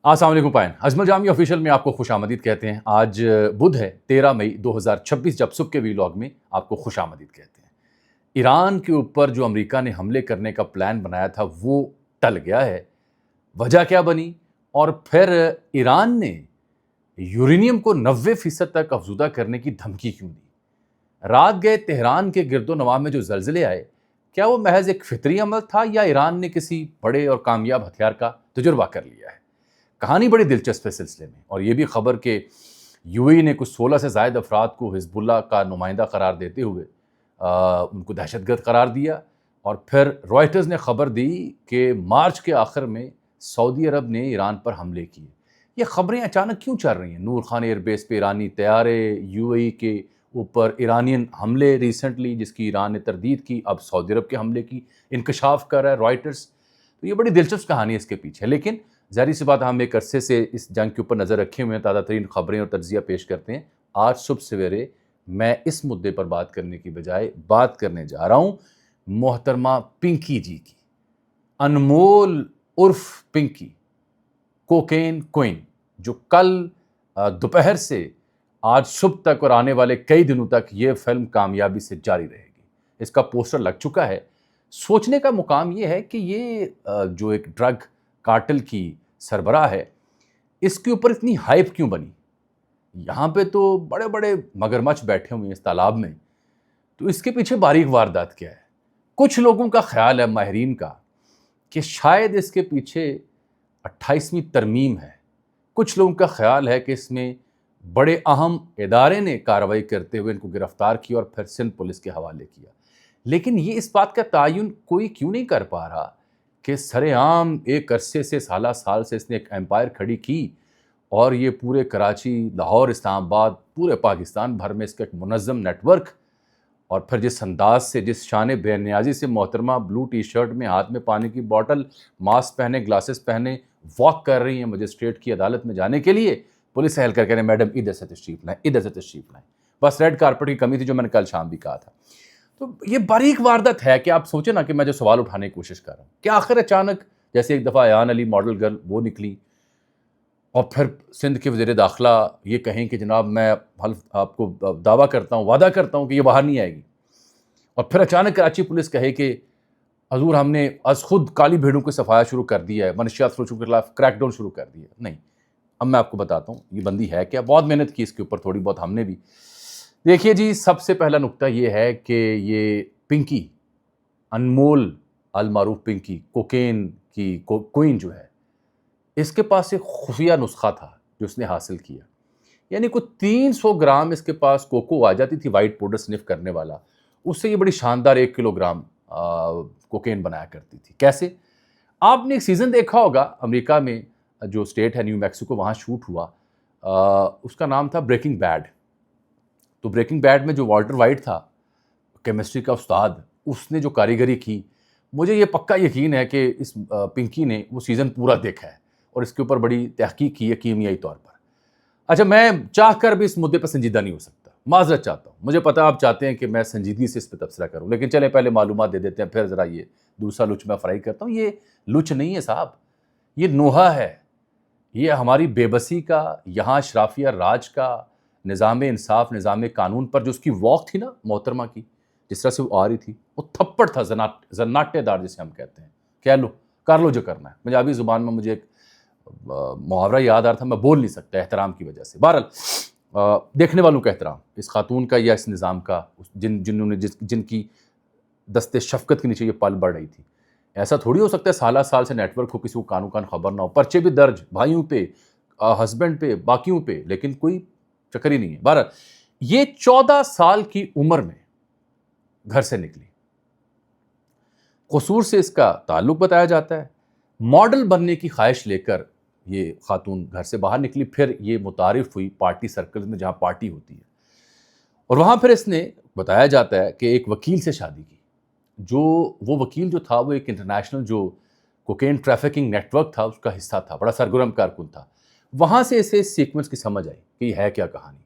السلام علیکم پائن اجمل جامی آفیشیل میں آپ کو خوش آمدید کہتے ہیں۔ آج بدھ ہے 13 مئی 2026، جب صبح کے ویلاگ میں آپ کو خوش آمدید کہتے ہیں۔ ایران کے اوپر جو امریکہ نے حملے کرنے کا پلان بنایا تھا وہ ٹل گیا ہے۔ وجہ کیا بنی؟ اور پھر ایران نے یورینیم کو 90% تک افزودہ کرنے کی دھمکی کیوں دی؟ رات گئے تہران کے گرد و نواح میں جو زلزلے آئے، کیا وہ محض ایک فطری عمل تھا یا ایران نے کسی بڑے اور کامیاب ہتھیار کا تجربہ کر لیا ہے؟ کہانی بڑی دلچسپ ہے سلسلے میں، اور یہ بھی خبر کہ یو اے نے کچھ 16 سے زائد افراد کو حزب اللہ کا نمائندہ قرار دیتے ہوئے ان کو دہشت گرد قرار دیا، اور پھر رائٹرز نے خبر دی کہ مارچ کے آخر میں سعودی عرب نے ایران پر حملے کیے۔ یہ خبریں اچانک کیوں چل رہی ہیں؟ نور خان ایئر بیس پہ ایرانی طیارے، یو اے کے اوپر ایرانین حملے ریسنٹلی جس کی ایران نے تردید کی، اب سعودی عرب کے حملے کی انکشاف کر رہا ہے رائٹرز۔ تو یہ بڑی دلچسپ کہانی ہے اس کے پیچھے، لیکن ظاہری سی بات ہم ایک عرصے سے اس جنگ کے اوپر نظر رکھے ہوئے ہیں، تازہ ترین خبریں اور تجزیہ پیش کرتے ہیں۔ آج صبح سویرے میں اس مدعے پر بات کرنے کی بجائے بات کرنے جا رہا ہوں محترمہ پنکی جی کی، انمول عرف پنکی، کوکین کوئن، جو کل دوپہر سے آج صبح تک اور آنے والے کئی دنوں تک یہ فلم کامیابی سے جاری رہے گی۔ اس کا پوسٹر لگ چکا ہے۔ سوچنے کا مقام یہ ہے کہ یہ جو ایک ڈرگ کارٹل کی سربراہ ہے، اس کے اوپر اتنی ہائپ کیوں بنی؟ یہاں پہ تو بڑے بڑے مگرمچھ بیٹھے ہوئے ہیں اس تالاب میں، تو اس کے پیچھے باریک واردات کیا ہے؟ کچھ لوگوں کا خیال ہے، ماہرین کا، کہ شاید اس کے پیچھے 28ویں ترمیم ہے۔ کچھ لوگوں کا خیال ہے کہ اس میں بڑے اہم ادارے نے کارروائی کرتے ہوئے ان کو گرفتار کیا اور پھر سندھ پولیس کے حوالے کیا۔ لیکن یہ اس بات کا تعین کوئی کیوں نہیں کر پا رہا کہ سر عام ایک عرصے سے سالہ سال سے اس نے ایک امپائر کھڑی کی، اور یہ پورے کراچی، لاہور، اسلام آباد، پورے پاکستان بھر میں اس کا ایک منظم نیٹ ورک، اور پھر جس انداز سے، جس شان بے نیازی سے محترمہ بلو ٹی شرٹ میں، ہاتھ میں پانی کی بوٹل، ماسک پہنے، گلاسز پہنے واک کر رہی ہیں مجسٹریٹ کی عدالت میں جانے کے لیے، پولیس اہلکار کہہ رہے ہیں میڈم ادھر سے تشریف لائیں، ادھر سے تشریف لائیں۔ بس ریڈ کارپٹ کی کمی تھی، جو میں نے کل شام بھی کہا تھا۔ تو یہ باریک واردات ہے کہ آپ سوچیں نا کہ میں جو سوال اٹھانے کی کوشش کر رہا ہوں کہ آخر اچانک جیسے ایک دفعہ ایان علی ماڈل گرل وہ نکلی، اور پھر سندھ کے وزیر داخلہ یہ کہیں کہ جناب میں آپ کو دعویٰ کرتا ہوں، وعدہ کرتا ہوں کہ یہ باہر نہیں آئے گی، اور پھر اچانک کراچی پولیس کہے کہ حضور ہم نے از خود کالی بھیڑوں کو صفایا شروع کر دیا ہے، منشیات فروشوں کے خلاف کریک ڈاؤن شروع کر دیا ہے۔ نہیں، اب میں آپ کو بتاتا ہوں یہ بندی ہے کیا۔ بہت محنت کی اس کے اوپر، تھوڑی بہت ہم نے بھی۔ دیکھیے جی، سب سے پہلا نقطہ یہ ہے کہ یہ پنکی، انمول المعروف پنکی، کوکین کی کوئن جو ہے، اس کے پاس ایک خفیہ نسخہ تھا جو اس نے حاصل کیا۔ یعنی کوئی 300 گرام اس کے پاس کوکو آ جاتی تھی، وائٹ پاؤڈر سنف کرنے والا، اس سے یہ بڑی شاندار 1 کلو گرام کوکین بنایا کرتی تھی۔ کیسے؟ آپ نے ایک سیزن دیکھا ہوگا امریکہ میں، جو اسٹیٹ ہے نیو میکسیکو، وہاں شوٹ ہوا، اس کا نام تھا بریکنگ بیڈ۔ تو بریکنگ بیڈ میں جو والٹر وائٹ تھا، کیمسٹری کا استاد، اس نے جو کاریگری کی، مجھے یہ پکا یقین ہے کہ اس پنکی نے وہ سیزن پورا دیکھا ہے اور اس کے اوپر بڑی تحقیق کی ہے کیمیائی طور پر۔ اچھا، میں چاہ کر بھی اس مدعے پر سنجیدہ نہیں ہو سکتا، معذرت چاہتا ہوں، مجھے پتا آپ چاہتے ہیں کہ میں سنجیدگی سے اس پہ تبصرہ کروں، لیکن چلیں پہلے معلومات دے دیتے ہیں، پھر ذرا یہ دوسرا لچ میں فرائی کرتا ہوں۔ یہ لچ نہیں ہے صاحب، یہ نوحہ ہے، یہ ہماری بے بسی کا، یہاں اشرافیہ راج کا، نظام انصاف، نظام قانون پر جو اس کی واک تھی نا محترمہ کی، جس طرح سے وہ آ رہی تھی، وہ تھپڑ تھا، زناٹے دار جسے ہم کہتے ہیں، کہہ لو، کر لو جو کرنا ہے۔ پنجابی زبان میں مجھے ایک محاورہ یاد آ رہا تھا، میں بول نہیں سکتا احترام کی وجہ سے۔ بہرحال دیکھنے والوں کا احترام، اس خاتون کا یا اس نظام کا، جن کی دست شفقت کے نیچے یہ پل بڑھ رہی تھی۔ ایسا تھوڑی ہو سکتا ہے سالہ سال سے نیٹ ورک ہو، کسی کو کانوں کان خبر نہ ہو، پرچے بھی درج بھائیوں پہ، ہسبینڈ پہ، باقیوں پہ، لیکن کوئی چکر ہی نہیں ہے۔ بہرحال یہ 14 سال کی عمر میں گھر سے نکلی، قصور سے اس کا تعلق بتایا جاتا ہے۔ ماڈل بننے کی خواہش لے کر یہ خاتون گھر سے باہر نکلی، پھر یہ متعارف ہوئی پارٹی سرکل میں جہاں پارٹی ہوتی ہے، اور وہاں پھر اس نے بتایا جاتا ہے کہ ایک وکیل سے شادی کی، جو وہ وکیل جو تھا وہ ایک انٹرنیشنل جو کوکین ٹریفکنگ نیٹ ورک تھا اس کا حصہ تھا، بڑا سرگرم کارکن تھا۔ وہاں سے اسے سیکوینس کی سمجھ آئی کہ یہ ہے کیا کہانی،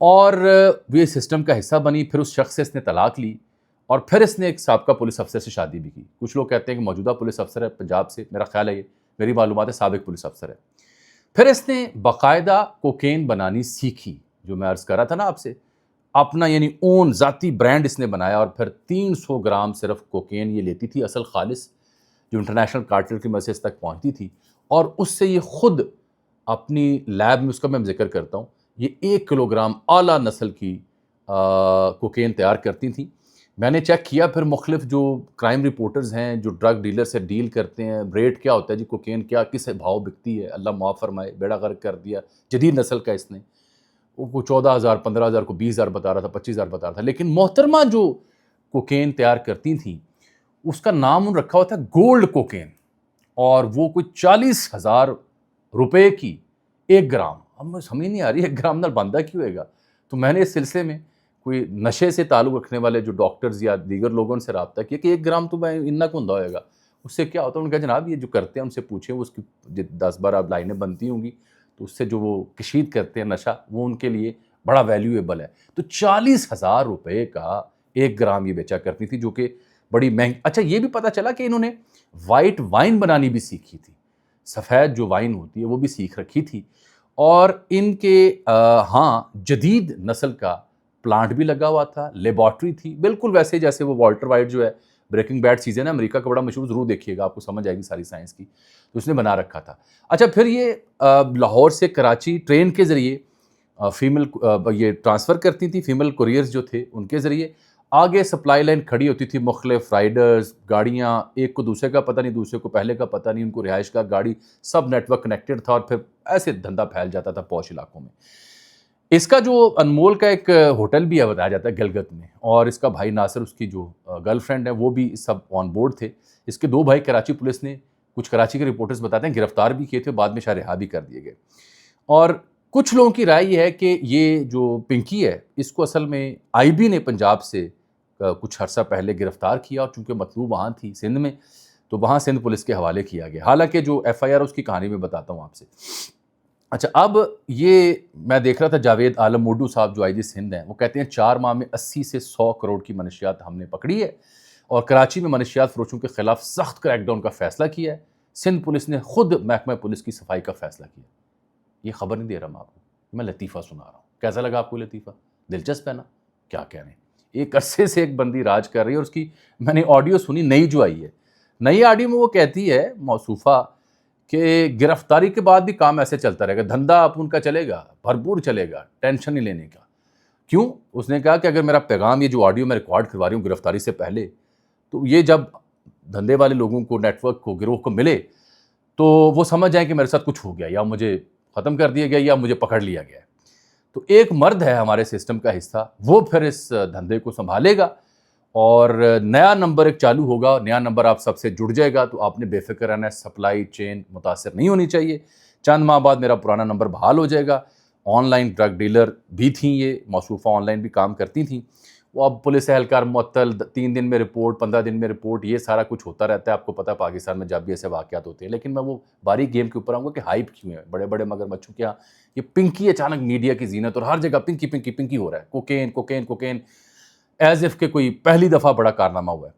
اور وہ سسٹم کا حصہ بنی۔ پھر اس شخص سے اس نے طلاق لی، اور پھر اس نے ایک سابقہ پولیس افسر سے شادی بھی کی۔ کچھ لوگ کہتے ہیں کہ موجودہ پولیس افسر ہے پنجاب سے، میرا خیال ہے یہ میری معلومات ہے سابق پولیس افسر ہے. پھر اس نے باقاعدہ کوکین بنانی سیکھی, جو میں عرض کر رہا تھا نا آپ سے, اپنا یعنی اون ذاتی برانڈ اس نے بنایا, اور پھر 300 گرام صرف کوکین یہ لیتی تھی اصل خالص, جو انٹرنیشنل کارٹل کی مسجد تک پہنچتی تھی, اور اس سے یہ خود اپنی لیب میں, اس کا میں ذکر کرتا ہوں, یہ 1 کلو گرام اعلیٰ نسل کی کوکین تیار کرتی تھیں. میں نے چیک کیا پھر مختلف جو کرائم رپورٹرز ہیں جو ڈرگ ڈیلر سے ڈیل کرتے ہیں, ریٹ کیا ہوتا ہے جی کوکین, کیا کس بھاؤ بکتی ہے, اللہ معاف فرمائے, بیڑا غرق کر دیا جدید نسل کا اس نے. وہ 14,000 15,000 کو 20,000 بتا رہا تھا, 25,000 بتا رہا تھا. لیکن محترمہ جو کوکین تیار کرتی تھیں اس کا نام رکھا ہوا تھا گولڈ کوکین, اور وہ کوئی 40,000 روپے کی 1 گرام. اب مجھے سمجھ نہیں آ رہی 1 گرام نال بندہ کیوں ہوئے گا. تو میں نے اس سلسلے میں کوئی نشے سے تعلق رکھنے والے جو ڈاکٹرز یا دیگر لوگوں سے رابطہ کیا کہ 1 گرام تو میں اتنا کو ہوئے گا, اس سے کیا ہوتا ہے. انہوں نے کہا جناب یہ جو کرتے ہیں ان سے پوچھیں, وہ اس کی 10-12 لائنیں بنتی ہوں گی, تو اس سے جو وہ کشید کرتے ہیں نشہ, وہ ان کے لیے بڑا ویلیویبل ہے. تو 40,000 روپے کا 1 گرام یہ بیچا کرتی تھی, جو کہ بڑی مہنگی. اچھا یہ بھی پتہ چلا کہ انہوں نے وائٹ وائن بنانی بھی سیکھی تھی, سفید جو وائن ہوتی ہے وہ بھی سیکھ رکھی تھی, اور ان کے ہاں جدید نسل کا پلانٹ بھی لگا ہوا تھا, لیبارٹری تھی, بالکل ویسے جیسے وہ والٹر وائٹ جو ہے بریکنگ بیڈ سیزن ہے امریکہ کا بڑا مشہور, ضرور دیکھیے گا, آپ کو سمجھ آئے گی ساری سائنس کی, تو اس نے بنا رکھا تھا. اچھا پھر یہ لاہور سے کراچی ٹرین کے ذریعے فیمل یہ ٹرانسفر کرتی تھی, فیمل کوریئرز جو تھے ان کے ذریعے. آگے سپلائی لائن کھڑی ہوتی تھی, مختلف رائڈرز, گاڑیاں, ایک کو دوسرے کا پتہ نہیں, دوسرے کو پہلے کا پتہ نہیں, ان کو رہائش کا گاڑی, سب نیٹ ورک کنیکٹڈ تھا, اور پھر ایسے دھندا پھیل جاتا تھا پوش علاقوں میں. اس کا جو انمول کا ایک ہوٹل بھی ہے بتایا جاتا ہے گلگت میں, اور اس کا بھائی ناصر, اس کی جو گرل فرینڈ ہے, وہ بھی سب آن بورڈ تھے. اس کے 2 بھائی کراچی پولیس نے, کچھ کراچی کے رپورٹرز بتاتے ہیں, گرفتار بھی کیے تھے, بعد میں شاید رہا بھی کر دیے گئے. اور کچھ لوگوں کی رائے یہ ہے کہ یہ جو پنکی ہے اس کو اصل میں آئی بی نے پنجاب سے کچھ عرصہ پہلے گرفتار کیا, اور چونکہ مطلوب وہاں تھی سندھ میں, تو وہاں سندھ پولیس کے حوالے کیا گیا. حالانکہ جو ایف آئی آر اس کی کہانی میں بتاتا ہوں آپ سے. اچھا اب یہ میں دیکھ رہا تھا جاوید عالم موڈو صاحب جو آئی جی سندھ ہیں, وہ کہتے ہیں 4 ماہ میں 80 سے 100 کروڑ کی منشیات ہم نے پکڑی ہے, اور کراچی میں منشیات فروشوں کے خلاف سخت کریک ڈاؤن کا فیصلہ کیا ہے. سندھ پولیس نے خود محکمہ پولیس کی صفائی کا فیصلہ کیا. یہ خبر نہیں دے رہا میں آپ کو, میں لطیفہ سنا رہا ہوں. کیسا لگا آپ کو لطیفہ؟ دلچسپ ہے نا, کیا کہنے. ایک عرصے سے ایک بندی راج کر رہی ہے, اور اس کی میں نے آڈیو سنی, نئی جو آئی ہے, نئی آڈیو میں وہ کہتی ہے موصوفہ کہ گرفتاری کے بعد بھی کام ایسے چلتا رہے گا, دھندا اپن کا چلے گا, بھرپور چلے گا, ٹینشن نہیں لینے کا. کیوں؟ اس نے کہا کہ اگر میرا پیغام, یہ جو آڈیو میں ریکارڈ کروا رہی ہوں گرفتاری سے پہلے, تو یہ جب دھندے والے لوگوں کو, نیٹ ورک کو, گروہ کو ملے, تو وہ سمجھ جائیں کہ میرے ساتھ کچھ ہو گیا, یا مجھے ختم کر دیا گیا, یا مجھے پکڑ لیا گیا. تو ایک مرد ہے ہمارے سسٹم کا حصہ, وہ پھر اس دھندے کو سنبھالے گا, اور نیا نمبر ایک چالو ہوگا, نیا نمبر آپ سب سے جڑ جائے گا. تو آپ نے بے فکر رہنا ہے, سپلائی چین متاثر نہیں ہونی چاہیے. چند ماہ بعد میرا پرانا نمبر بحال ہو جائے گا. آن لائن ڈرگ ڈیلر بھی تھیں یہ موصوفہ, آن لائن بھی کام کرتی تھیں. وہ اب پولیس اہلکار معطل, 3 دن میں رپورٹ, 15 دن میں رپورٹ, یہ سارا کچھ ہوتا رہتا ہے. آپ کو پتہ ہے پاکستان میں جب بھی ایسے واقعات ہوتے ہیں. لیکن میں وہ باریک گیم کے اوپر آؤں گا کہ ہائپ کیوں ہے, بڑے بڑے مگر مچھوں کیا یہ پنکی اچانک میڈیا کی زینت, اور ہر جگہ پنکی پنکی پنکی ہو رہا ہے, cocaine cocaine cocaine, as if کہ کوئی پہلی دفعہ بڑا کارنامہ ہوا ہے.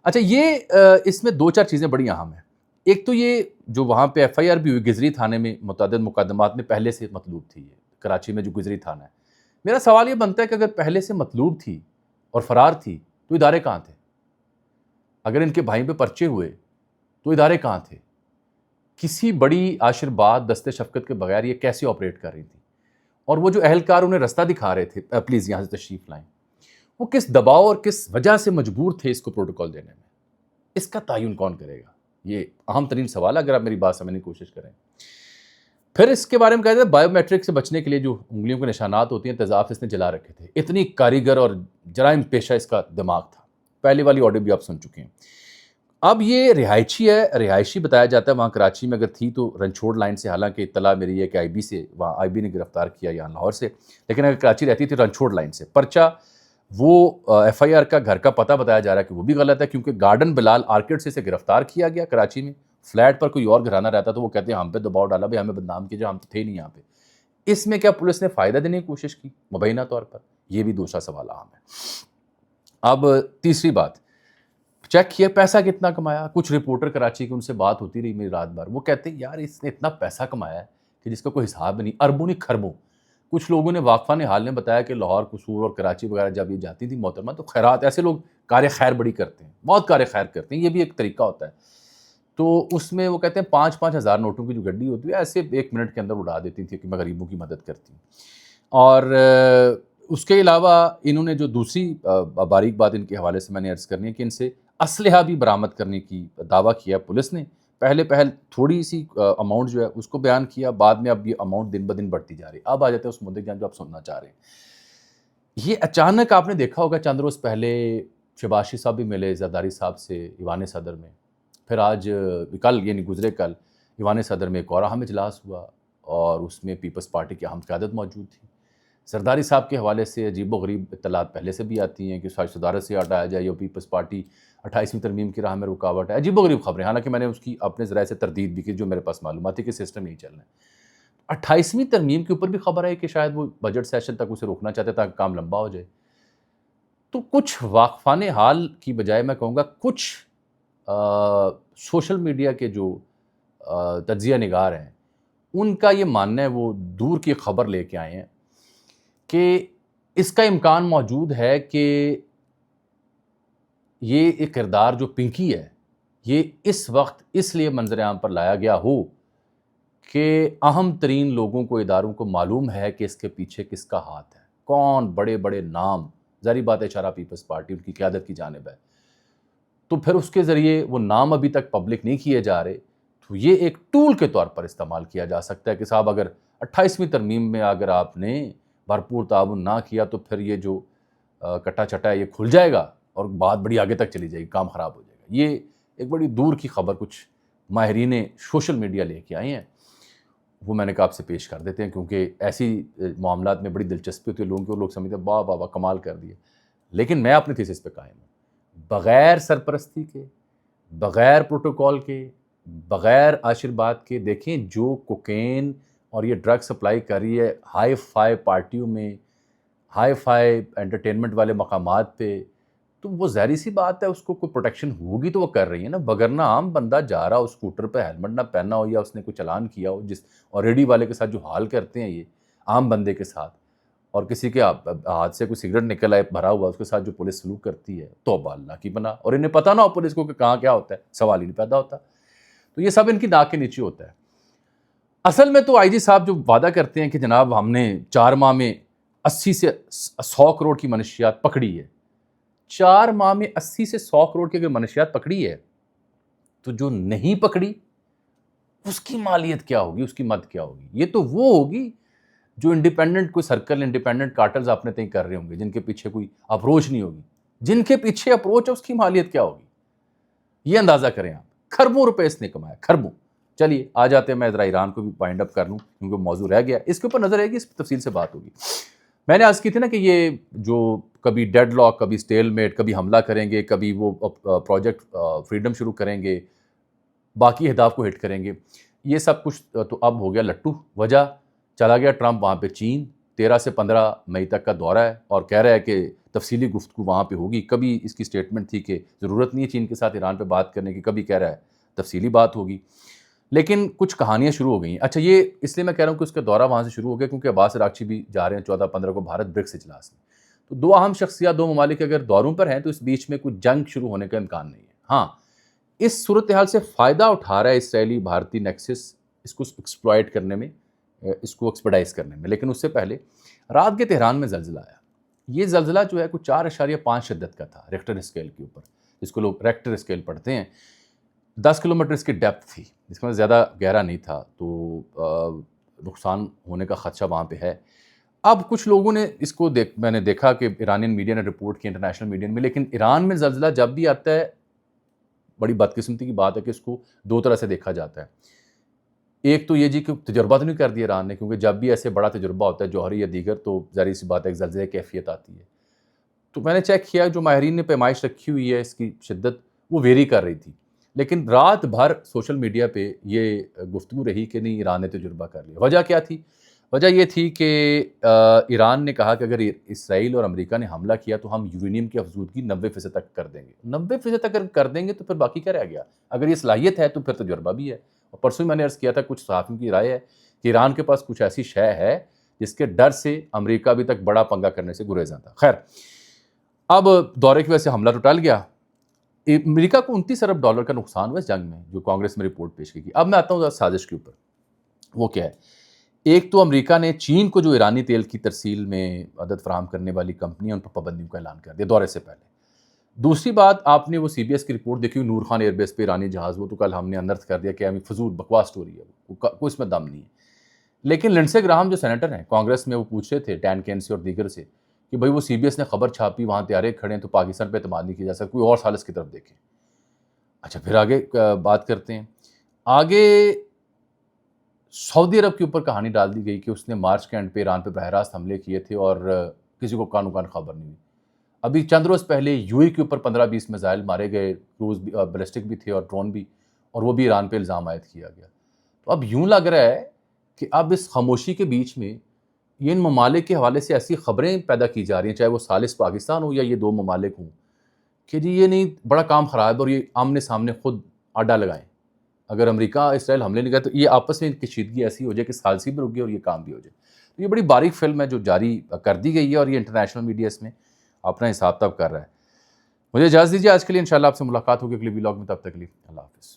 اچھا یہ اس میں 2-4 چیزیں بڑی اہم ہیں. ایک تو یہ جو وہاں پہ ایف آئی آر بھی ہوئی گزری تھانے میں, متعدد مقدمات میں پہلے سے مطلوب تھی, یہ کراچی میں جو گزری تھانہ ہے. میرا سوال یہ بنتا ہے کہ اگر پہلے سے مطلوب تھی اور فرار تھی تو ادارے کہاں تھے؟ اگر ان کے بھائی پہ پرچے ہوئے تو ادارے کہاں تھے؟ کسی بڑی عاشر بات, دست شفقت کے بغیر یہ کیسے آپریٹ کر رہی تھی؟ اور وہ جو اہلکار انہیں رستہ دکھا رہے تھے, پلیز یہاں سے تشریف لائیں, وہ کس دباؤ اور کس وجہ سے مجبور تھے اس کو پروٹوکول دینے میں؟ اس کا تعین کون کرے گا؟ یہ اہم ترین سوال ہے, اگر آپ میری بات سمجھنے کی کوشش کریں. پھر اس کے بارے میں کہا جاتا ہے بائیو میٹرک سے بچنے کے لیے جو انگلیوں کے نشانات ہوتی ہیں, تیزاب سے اس نے جلا رکھے تھے. اتنی کاریگر اور جرائم پیشہ اس کا دماغ تھا. پہلی والی آڈیو بھی آپ سن چکے ہیں. اب یہ رہائشی ہے, رہائشی بتایا جاتا ہے وہاں کراچی میں اگر تھی تو رنچھوڑ لائن سے, حالانکہ اطلاع میری ہے کہ آئی بی سے, وہاں آئی بی نے گرفتار کیا یہاں لاہور سے, لیکن اگر کراچی رہتی تھی رنچھوڑ لائن سے. پرچہ وہ ایف آئی آر کا گھر کا پتہ بتایا جا رہا ہے کہ وہ بھی غلط ہے, کیونکہ گارڈن بلال آرکیڈ سے اسے گرفتار کیا گیا کراچی میں. فلیٹ پر کوئی اور گھرانہ رہتا تو وہ کہتے ہیں ہم پہ دباؤ ڈالا, بھائی ہمیں بدنام کیجیے, ہم تو تھے نہیں یہاں پہ. اس میں کیا پولیس نے فائدہ دینے کی کوشش کی مبینہ طور پر؟ یہ بھی دوسرا سوال اہم ہے. اب تیسری بات, چیک کیا پیسہ کتنا کمایا. کچھ رپورٹر کراچی کے ان سے بات ہوتی رہی میری رات بھر, وہ کہتے ہیں یار اس نے اتنا پیسہ کمایا ہے کہ جس کا کوئی حساب نہیں, اربوں نہیں کھربوں. کچھ لوگوں نے واقفہ نے حال نے بتایا کہ لاہور, قصور اور کراچی وغیرہ جب یہ جاتی تھی محترمہ تو خیرات, ایسے لوگ کار خیر بڑی کرتے ہیں, بہت کار خیر کرتے ہیں, یہ بھی ایک طریقہ ہوتا ہے. تو اس میں وہ کہتے ہیں 5-5 ہزار نوٹوں کی جو گڈی ہوتی ہے ایسے 1 منٹ کے اندر اڑا دیتی تھی کہ میں غریبوں کی مدد کرتی ہوں. اور اس کے علاوہ انہوں نے جو دوسری باریک بات ان کے حوالے سے میں نے عرض کرنی ہے کہ ان سے اسلحہ بھی برآمد کرنے کی دعویٰ کیا پولیس نے. پہل تھوڑی سی اماؤنٹ جو ہے اس کو بیان کیا, بعد میں اب یہ اماؤنٹ دن بدن بڑھتی جا رہی ہے. اب آ جاتے ہیں اس مدعے جو آپ سننا چاہ رہے ہیں. یہ اچانک آپ نے دیکھا ہوگا چند روز پہلے شباشی صاحب بھی ملے زرداری صاحب سے ایوان صدر میں, پھر آج کل یعنی گزرے کل ایوان صدر میں ایک اور اہم اجلاس ہوا اور اس میں پیپلز پارٹی کی اہم قیادت موجود تھی. زرداری صاحب کے حوالے سے عجیب و غریب اطلاعات پہلے سے بھی آتی ہیں کہ صدارت سے ہٹایا جائے یا پیپلز پارٹی 28ویں ترمیم کی راہ میں رکاوٹ ہے. عجیب و غریب خبریں, حالانکہ میں نے اس کی اپنے ذرائع سے تردید بھی کی جو میرے پاس معلومات تھی کہ سسٹم یہی چل رہا ہے. 28ویں ترمیم کے اوپر بھی خبر ہے کہ شاید وہ بجٹ سیشن تک اسے روکنا چاہتے تاکہ کام لمبا ہو جائے. تو کچھ واقفان حال کی بجائے میں کہوں گا کچھ سوشل میڈیا کے جو تجزیہ نگار ہیں ان کا یہ ماننا ہے, وہ دور کی خبر لے کے آئے ہیں کہ اس کا امکان موجود ہے کہ یہ ایک کردار جو پنکی ہے یہ اس وقت اس لیے منظر عام پر لایا گیا ہو کہ اہم ترین لوگوں کو, اداروں کو معلوم ہے کہ اس کے پیچھے کس کا ہاتھ ہے, کون بڑے بڑے نام, ظاہری بات ہے اشارہ پیپلز پارٹی ان کی قیادت کی جانب ہے. تو پھر اس کے ذریعے وہ نام ابھی تک پبلک نہیں کیے جا رہے, تو یہ ایک ٹول کے طور پر استعمال کیا جا سکتا ہے کہ صاحب اگر 28ویں ترمیم میں اگر آپ نے بھرپور تعاون نہ کیا تو پھر یہ جو کٹا چٹا ہے یہ کھل جائے گا اور بات بڑی آگے تک چلی جائے گی, کام خراب ہو جائے گا. یہ ایک بڑی دور کی خبر کچھ ماہرین سوشل میڈیا لے کے آئے ہیں, وہ میں نے کہا آپ سے پیش کر دیتے ہیں کیونکہ ایسی معاملات میں بڑی دلچسپی ہوتی ہے لوگوں کی, اور لوگ سمجھتے ہیں واہ واہ واہ کمال کر دیے. لیکن میں اپنی تھیسس پہ قائم ہوں, بغیر سرپرستی کے, بغیر پروٹوکول کے, بغیر آشرواد کے. دیکھیں جو کوکین اور یہ ڈرگ سپلائی کر رہی ہے ہائی فائی پارٹیوں میں, ہائی فائی انٹرٹینمنٹ والے مقامات پہ, تو وہ ظاہری سی بات ہے اس کو کوئی پروٹیکشن ہوگی تو وہ کر رہی ہے نا. بگرنہ عام بندہ جا رہا ہو اسکوٹر پہ ہیلمٹ نہ پہنا ہو یا اس نے کوئی چلان کیا ہو, جس اور ریڈی والے کے ساتھ جو حال کرتے ہیں یہ عام بندے کے ساتھ, اور کسی کے ہاتھ سے کوئی سگریٹ نکل آئے بھرا ہوا اس کے ساتھ جو پولیس سلوک کرتی ہے, توبہ اللہ کی بنا, اور انہیں پتہ نہ ہو پولیس کو کہ کہاں کیا ہوتا ہے, سوال ہی نہیں پیدا ہوتا. تو یہ سب ان کی ناک کے نیچے ہوتا ہے. اصل میں تو آئی جی صاحب جو وعدہ کرتے ہیں کہ جناب ہم نے 4 ماہ میں 80 سے 100 کروڑ کی منشیات پکڑی ہے. 4 ماہ میں 80 سے 100 کروڑ کی اگر منشیات پکڑی ہے تو جو نہیں پکڑی اس کی مالیت کیا ہوگی, اس کی مد کیا ہوگی؟ یہ تو وہ ہوگی جو انڈیپینڈنٹ کوئی سرکل, انڈیپینڈنٹ کارٹلز آپ نے تئیں کر رہے ہوں گے جن کے پیچھے کوئی اپروچ نہیں ہوگی. جن کے پیچھے اپروچ ہے اس کی مالیت کیا ہوگی, یہ اندازہ کریں آپ. کھربوں روپے اس نے کمایا, کھربوں. چلیے آ جاتے ہیں, میں ذرا ایران کو بھی پوائنٹ اپ کر لوں کیونکہ موضوع رہ گیا, اس کے اوپر نظر رہے گی, اس پہ تفصیل سے بات ہوگی. میں نے عرض کی تھی نا کہ یہ جو کبھی ڈیڈ لاک, کبھی اسٹیل میٹ, کبھی حملہ کریں گے, کبھی وہ پروجیکٹ فریڈم شروع کریں گے, باقی اہداف کو ہٹ کریں گے, یہ سب کچھ تو اب ہو گیا لٹو. وجہ چلا گیا ٹرمپ وہاں پہ چین, 13 سے 15 مئی تک کا دورہ ہے اور کہہ رہا ہے کہ تفصیلی گفتگو وہاں پہ ہوگی. کبھی اس کی سٹیٹمنٹ تھی کہ ضرورت نہیں ہے چین کے ساتھ ایران پہ بات کرنے کی, کبھی کہہ رہا ہے تفصیلی بات ہوگی. لیکن کچھ کہانیاں شروع ہو گئی ہیں. اچھا یہ اس لیے میں کہہ رہا ہوں کہ اس کا دورہ وہاں سے شروع ہو گیا کیونکہ عباس عراقچی بھی جا رہے ہیں 14-15 کو بھارت برکس اجلاس میں. تو 2 اہم شخصیات, 2 ممالک اگر دوروں پر ہیں تو اس بیچ میں کچھ جنگ شروع ہونے کا امکان نہیں ہے. ہاں اس صورتحال سے فائدہ اٹھا رہا ہے اسرائیلی بھارتی نیکسس اس کو ایکسپلائٹ کرنے میں, اس کو ایکسپیڈائز کرنے میں. لیکن اس سے پہلے رات کے تہران میں زلزلہ آیا. یہ زلزلہ جو ہے کچھ 4.5 شدت کا تھا ریکٹر اسکیل کے اوپر, جس کو لوگ ریکٹر اسکیل پڑھتے ہیں. 10 کلومیٹر اس کی ڈیپتھ تھی, جس میں زیادہ گہرا نہیں تھا, تو نقصان ہونے کا خدشہ وہاں پہ ہے. اب کچھ لوگوں نے اس کو میں نے دیکھا کہ ایرانین میڈیا نے رپورٹ کی, انٹرنیشنل میڈیا میں, لیکن ایران میں زلزلہ جب بھی آتا ہے بڑی بدقسمتی کی بات ہے کہ اس کو 2 طرح سے دیکھا جاتا ہے. ایک تو یہ جی کہ تجربہ تو نہیں کر دیا ایران نے, کیونکہ جب بھی ایسے بڑا تجربہ ہوتا ہے جوہری یا دیگر تو ظاہر سی بات ہے ایک زلزلے کیفیت آتی ہے. تو میں نے چیک کیا جو ماہرین نے پیمائش رکھی ہوئی ہے اس کی شدت وہ ویری کر رہی تھی, لیکن رات بھر سوشل میڈیا پہ یہ گفتگو رہی کہ نہیں ایران نے تجربہ کر لیا. وجہ کیا تھی؟ وجہ یہ تھی کہ ایران نے کہا کہ اگر اسرائیل اور امریکہ نے حملہ کیا تو ہم یورینیم کی افزودگی 90% تک کر دیں گے. 90% تک اگر کر دیں گے تو پھر باقی کیا رہ گیا؟ اگر یہ صلاحیت ہے تو پھر تجربہ بھی ہے. اور پرسوں میں نے عرض کیا تھا کچھ صحافیوں کی رائے ہے کہ ایران کے پاس کچھ ایسی شے ہے جس کے ڈر سے امریکہ ابھی تک بڑا پنگا کرنے سے گریزاں تھا. خیر، اب دورے کی وجہ سے حملہ تو ٹل گیا. امریکہ کو 29 ارب ڈالر کا نقصان ہوا اس جنگ میں، جو کانگریس میں رپورٹ پیش کی گئی. اب میں آتا ہوں سازش کے اوپر. وہ کیا ہے؟ ایک تو امریکہ نے چین کو جو ایرانی تیل کی ترسیل میں مدد فراہم کرنے والی کمپنی ان پر پابندیوں کا اعلان کر دیا دورے سے پہلے. دوسری بات، آپ نے وہ سی بی ایس کی رپورٹ دیکھی نور خان ایئر بیس پہ ایرانی جہاز، وہ تو کل ہم نے انرتھ کر دیا کہ ہمیں فضول بکواس سٹوری ہے، کوئی اس میں دم نہیں ہے. لیکن لنڈسے گراہم جو سینیٹر ہیں کانگریس میں، وہ پوچھ رہے تھے ڈین کین سے اور دیگر سے کہ بھائی وہ سی بی ایس نے خبر چھاپی، وہاں طیارے کھڑے ہیں تو پاکستان پہ اعتماد نہیں کیا جا سکتا، کوئی اور سالس کی طرف دیکھیں. اچھا، پھر آگے بات کرتے ہیں. آگے سعودی عرب کے اوپر کہانی ڈال دی گئی کہ اس نے مارچ کے اینڈ پہ ایران پہ براہ راست حملے کیے تھے اور کسی کو کانو کان خبر نہیں ہوئی. ابھی چند روز پہلے یو اے کے اوپر 15-20 میزائل مارے گئے، کروز بھی، بیلسٹک بھی تھے اور ڈرون بھی، اور وہ بھی ایران پہ الزام عائد کیا گیا. تو اب یوں لگ رہا ہے کہ اب اس خاموشی کے بیچ میں یہ ان ممالک کے حوالے سے ایسی خبریں پیدا کی جا رہی ہیں، چاہے وہ ثالث پاکستان ہو یا یہ دو ممالک ہوں، کہ جی یہ نہیں بڑا کام خراب ہے اور یہ آمنے سامنے خود آڈا لگائیں. اگر امریکہ اسرائیل حملے نہیں کرے تو یہ آپس میں کشیدگی ایسی ہو جائے کہ ثالثی بھی رک گئی اور یہ کام بھی ہو جائے. تو یہ بڑی باریک فلم ہے جو جاری کر دی گئی ہے اور یہ انٹرنیشنل میڈیا اس میں اپنا حساب تب کر رہا ہے. مجھے اجازت دیجیے، آج کے لیے انشاءاللہ آپ سے ملاقات ہوگی اگلے ولاگ میں. تب تک کے لیے اللہ حافظ.